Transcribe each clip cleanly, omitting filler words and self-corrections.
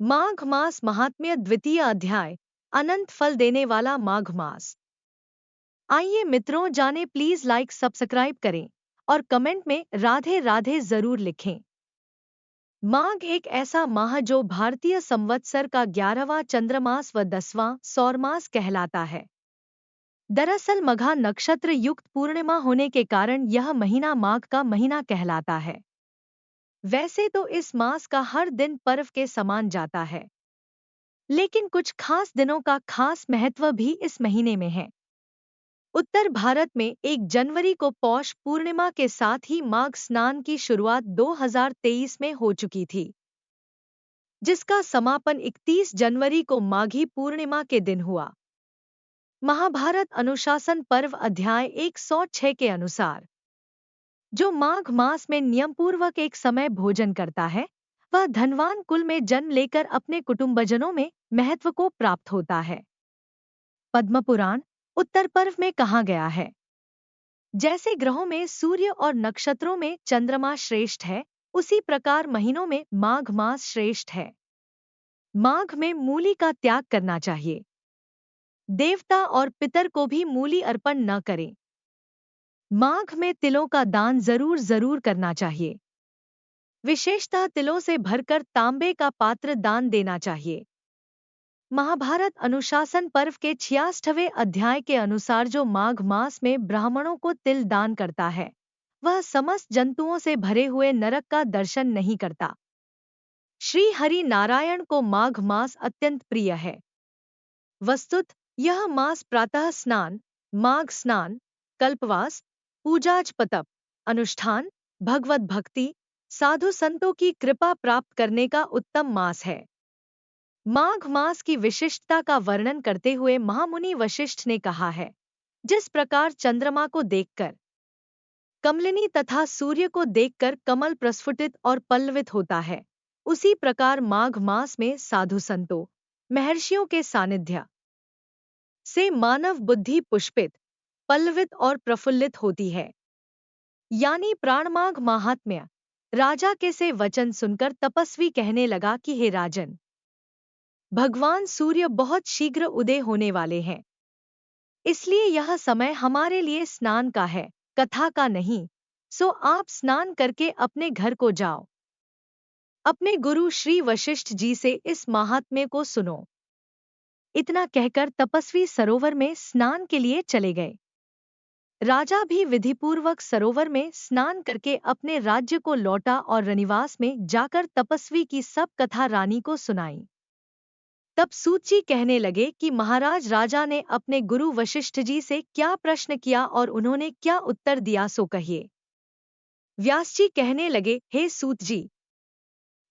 माघ मास महात्म्य द्वितीय अध्याय अनंत फल देने वाला माघ मास। आइए मित्रों जाने, प्लीज लाइक सब्सक्राइब करें और कमेंट में राधे राधे जरूर लिखें। माघ एक ऐसा माह जो भारतीय संवत्सर का 11वां चंद्रमास व 10वां सौरमास कहलाता है। दरअसल मघा नक्षत्र युक्त पूर्णिमा होने के कारण यह महीना माघ का महीना कहलाता है। वैसे तो इस मास का हर दिन पर्व के समान जाता है, लेकिन कुछ खास दिनों का खास महत्व भी इस महीने में है। उत्तर भारत में 1 जनवरी को पौष पूर्णिमा के साथ ही माघ स्नान की शुरुआत 2023 में हो चुकी थी, जिसका समापन 31 जनवरी को माघी पूर्णिमा के दिन हुआ। महाभारत अनुशासन पर्व अध्याय 106 के अनुसार जो माघ मास में नियमपूर्वक एक समय भोजन करता है, वह धनवान कुल में जन्म लेकर अपने कुटुंबजनों में महत्व को प्राप्त होता है। पद्मपुराण उत्तर पर्व में कहा गया है, जैसे ग्रहों में सूर्य और नक्षत्रों में चंद्रमा श्रेष्ठ है, उसी प्रकार महीनों में माघ मास श्रेष्ठ है। माघ में मूली का त्याग करना चाहिए। देवता और पितर को भी मूली अर्पण न करें। माघ में तिलों का दान जरूर करना चाहिए। विशेषतः तिलों से भरकर तांबे का पात्र दान देना चाहिए। महाभारत अनुशासन पर्व के 66वें अध्याय के अनुसार जो माघ मास में ब्राह्मणों को तिल दान करता है, वह समस्त जंतुओं से भरे हुए नरक का दर्शन नहीं करता। श्री हरि नारायण को माघ मास अत्यंत प्रिय है। वस्तुत यह मास प्रातः स्नान, माघ स्नान, कल्पवास, पूजाजपतप, अनुष्ठान, भगवत भक्ति, साधु संतों की कृपा प्राप्त करने का उत्तम मास है। माघ मास की विशिष्टता का वर्णन करते हुए महामुनि वशिष्ठ ने कहा है, जिस प्रकार चंद्रमा को देखकर कमलिनी तथा सूर्य को देखकर कमल प्रस्फुटित और पल्लवित होता है, उसी प्रकार माघ मास में साधु संतों, महर्षियों के सानिध्य से मानव बुद्धि पुष्पित, पल्लवित और प्रफुल्लित होती है। यानी प्राणमाघ महात्म्य। राजा के से वचन सुनकर तपस्वी कहने लगा कि हे राजन, भगवान सूर्य बहुत शीघ्र उदय होने वाले हैं, इसलिए यह समय हमारे लिए स्नान का है, कथा का नहीं। सो आप स्नान करके अपने घर को जाओ। अपने गुरु श्री वशिष्ठ जी से इस महात्म्य को सुनो। इतना कहकर तपस्वी सरोवर में स्नान के लिए चले गए। राजा भी विधिपूर्वक सरोवर में स्नान करके अपने राज्य को लौटा और रनिवास में जाकर तपस्वी की सब कथा रानी को सुनाई। तब सूत जी कहने लगे कि महाराज, राजा ने अपने गुरु वशिष्ठ जी से क्या प्रश्न किया और उन्होंने क्या उत्तर दिया, सो कहिए। व्यास जी कहने लगे, हे सूत जी,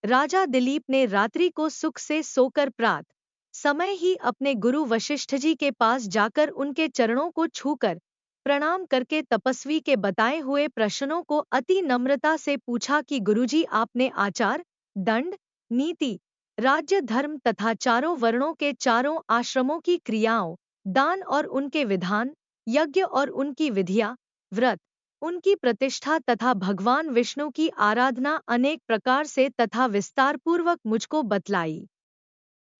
राजा दिलीप ने रात्रि को सुख से सोकर प्रात समय ही अपने गुरु वशिष्ठ जी के पास जाकर उनके चरणों को छूकर प्रणाम करके तपस्वी के बताए हुए प्रश्नों को अति नम्रता से पूछा कि गुरुजी, आपने आचार, दंड, नीति, राज्य, धर्म तथा चारों वर्णों के चारों आश्रमों की क्रियाओं, दान और उनके विधान, यज्ञ और उनकी विधियां, व्रत, उनकी प्रतिष्ठा तथा भगवान विष्णु की आराधना अनेक प्रकार से तथा विस्तारपूर्वक मुझको बतलाई।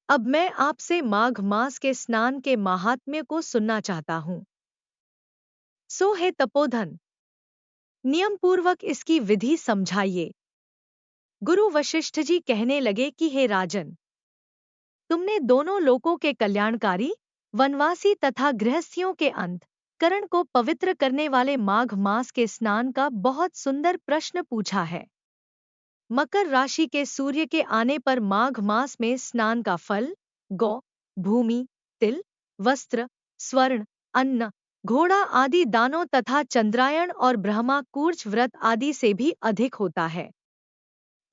अब मैं आपसे माघ मास के स्नान के महात्म्य को सुनना चाहता हूँ। सो हे तपोधन, नियमपूर्वक इसकी विधि समझाइए। गुरु वशिष्ठ जी कहने लगे कि हे राजन, तुमने दोनों लोकों के कल्याणकारी, वनवासी तथा गृहस्थियों के अंत करण को पवित्र करने वाले माघ मास के स्नान का बहुत सुंदर प्रश्न पूछा है। मकर राशि के सूर्य के आने पर माघ मास में स्नान का फल गौ, भूमि, तिल, वस्त्र, स्वर्ण, अन्न, घोड़ा आदि दानों तथा चंद्रायण और ब्रह्मा कूर्च व्रत आदि से भी अधिक होता है।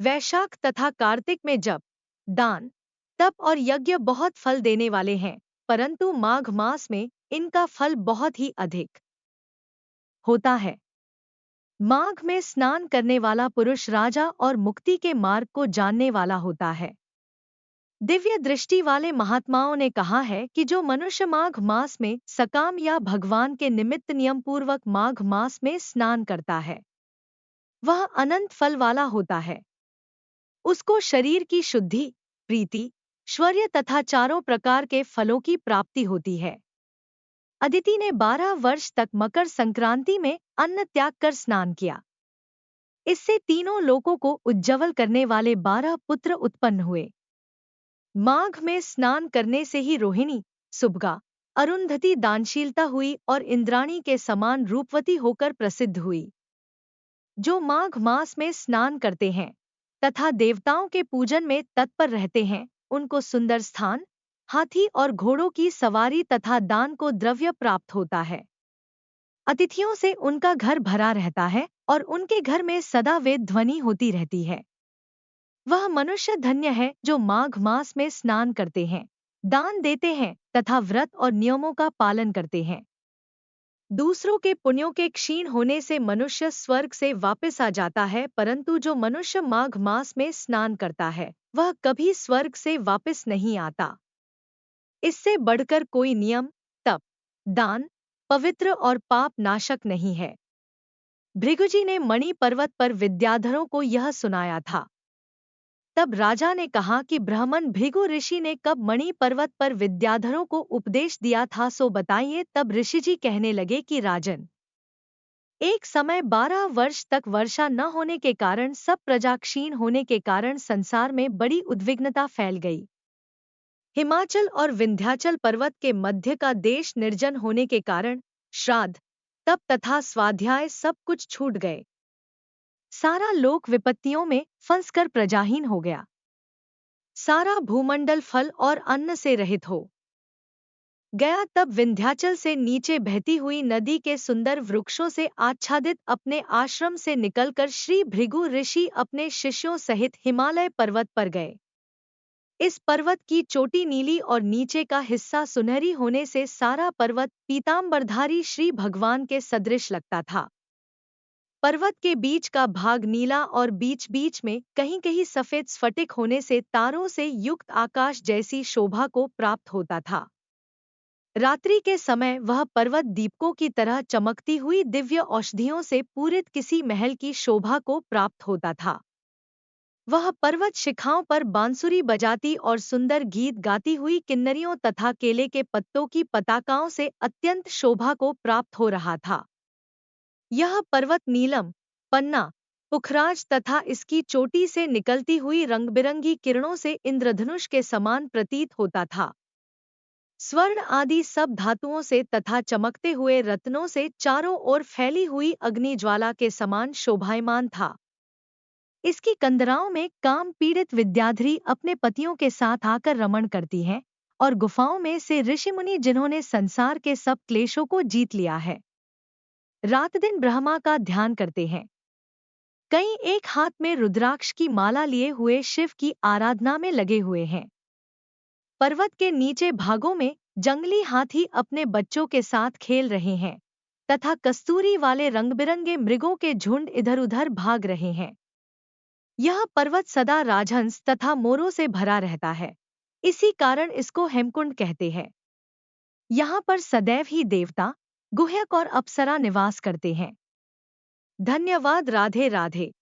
वैशाख तथा कार्तिक में जप, दान, तप और यज्ञ बहुत फल देने वाले हैं, परंतु माघ मास में इनका फल बहुत ही अधिक होता है। माघ में स्नान करने वाला पुरुष राजा और मुक्ति के मार्ग को जानने वाला होता है। दिव्य दृष्टि वाले महात्माओं ने कहा है कि जो मनुष्य माघ मास में सकाम या भगवान के निमित्त नियमपूर्वक माघ मास में स्नान करता है, वह अनंत फल वाला होता है। उसको शरीर की शुद्धि, प्रीति, शौर्य तथा चारों प्रकार के फलों की प्राप्ति होती है। अदिति ने 12 वर्ष तक मकर संक्रांति में अन्न त्याग कर स्नान किया। इससे तीनों लोकों को उज्जवल करने वाले 12 पुत्र उत्पन्न हुए। माघ में स्नान करने से ही रोहिणी, सुभगा, अरुंधति दानशीलता हुई और इंद्राणी के समान रूपवती होकर प्रसिद्ध हुई। जो माघ मास में स्नान करते हैं तथा देवताओं के पूजन में तत्पर रहते हैं, उनको सुंदर स्थान, हाथी और घोड़ों की सवारी तथा दान को द्रव्य प्राप्त होता है। अतिथियों से उनका घर भरा रहता है और उनके घर में सदा वेद ध्वनि होती रहती है। वह मनुष्य धन्य है जो माघ मास में स्नान करते हैं, दान देते हैं तथा व्रत और नियमों का पालन करते हैं। दूसरों के पुण्यों के क्षीण होने से मनुष्य स्वर्ग से वापस आ जाता है, परंतु जो मनुष्य माघ मास में स्नान करता है वह कभी स्वर्ग से वापस नहीं आता। इससे बढ़कर कोई नियम, तप, दान, पवित्र और पाप नाशक नहीं है। भृगुजी ने मणि पर्वत पर विद्याधरों को यह सुनाया था। तब राजा ने कहा कि ब्राह्मण भृगु ऋषि ने कब मणि पर्वत पर विद्याधरों को उपदेश दिया था, सो बताइए। तब ऋषिजी कहने लगे कि राजन, एक समय 12 वर्ष तक वर्षा न होने के कारण, सब प्रजा क्षीण होने के कारण संसार में बड़ी उद्विग्नता फैल गई। हिमाचल और विंध्याचल पर्वत के मध्य का देश निर्जन होने के कारण श्राद्ध, तप तथा स्वाध्याय सब कुछ छूट गए। सारा लोक विपत्तियों में फंसकर प्रजाहीन हो गया। सारा भूमंडल फल और अन्न से रहित हो गया। तब विंध्याचल से नीचे बहती हुई नदी के सुंदर वृक्षों से आच्छादित अपने आश्रम से निकलकर श्री भृगु ऋषि अपने शिष्यों सहित हिमालय पर्वत पर गए। इस पर्वत की चोटी नीली और नीचे का हिस्सा सुनहरी होने से सारा पर्वत पीतांबरधारी श्री भगवान के सदृश लगता था। पर्वत के बीच का भाग नीला और बीच बीच में कहीं कहीं सफेद स्फटिक होने से तारों से युक्त आकाश जैसी शोभा को प्राप्त होता था। रात्रि के समय वह पर्वत दीपकों की तरह चमकती हुई दिव्य औषधियों से पूरित किसी महल की शोभा को प्राप्त होता था। वह पर्वत शिखाओं पर बांसुरी बजाती और सुंदर गीत गाती हुई किन्नरियों तथा केले के पत्तों की पताकाओं से अत्यंत शोभा को प्राप्त हो रहा था। यह पर्वत नीलम, पन्ना, पुखराज तथा इसकी चोटी से निकलती हुई रंगबिरंगी किरणों से इंद्रधनुष के समान प्रतीत होता था। स्वर्ण आदि सब धातुओं से तथा चमकते हुए रत्नों से चारों ओर फैली हुई अग्निज्वाला के समान शोभायमान था। इसकी कंदराओं में काम पीड़ित विद्याधरी अपने पतियों के साथ आकर रमण करती हैं, और गुफाओं में से ऋषिमुनि जिन्होंने संसार के सब क्लेशों को जीत लिया है, रात दिन ब्रह्मा का ध्यान करते हैं। कई एक हाथ में रुद्राक्ष की माला लिए हुए शिव की आराधना में लगे हुए हैं। पर्वत के नीचे भागों में जंगली हाथी अपने बच्चों के साथ खेल रहे हैं तथा कस्तूरी वाले रंगबिरंगे मृगों के झुंड इधर उधर भाग रहे हैं। यह पर्वत सदा राजहंस तथा मोरों से भरा रहता है, इसी कारण इसको हेमकुंड कहते हैं। यहाँ पर सदैव ही देवता, गुह्यक और अप्सरा निवास करते हैं। धन्यवाद। राधे राधे।